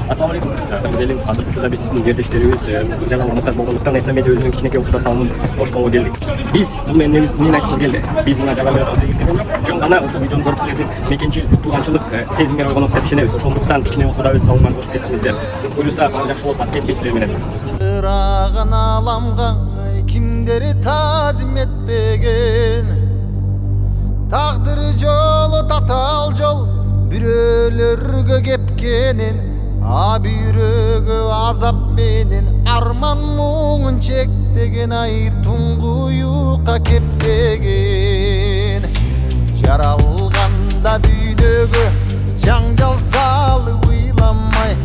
Ассаламу алейкум. Биз эле азыркы учурда биздин жердештерибиз жаңы муктаж болгондуктан этномедиа өзүнүн кичинекей уста салымын кошконго келдик. Биз бул менен эмнени айткыбыз келди? Биз мына жаңы атабыз келген жок. Жөн гана ошол видеону көрүп силердин мекенчил тууганчылык сезимиңер ойгонот деп ишенебиз. Ошондуктан кичине болсо да өз салымыңарды кошуп кеттиңиздер. Буюрса баары жакшы болуп аткен биз силер мененбиз. Ыраган аламга кимдери тазим этпеген, тагдыры жолу татаал жол бирөөлөргө кепкенин, бирөөгө азап менен арман муңун чектеген, ай туңгуюкка кептеген. Жаралганда дүйнөгө жаңжал салып ыйламай,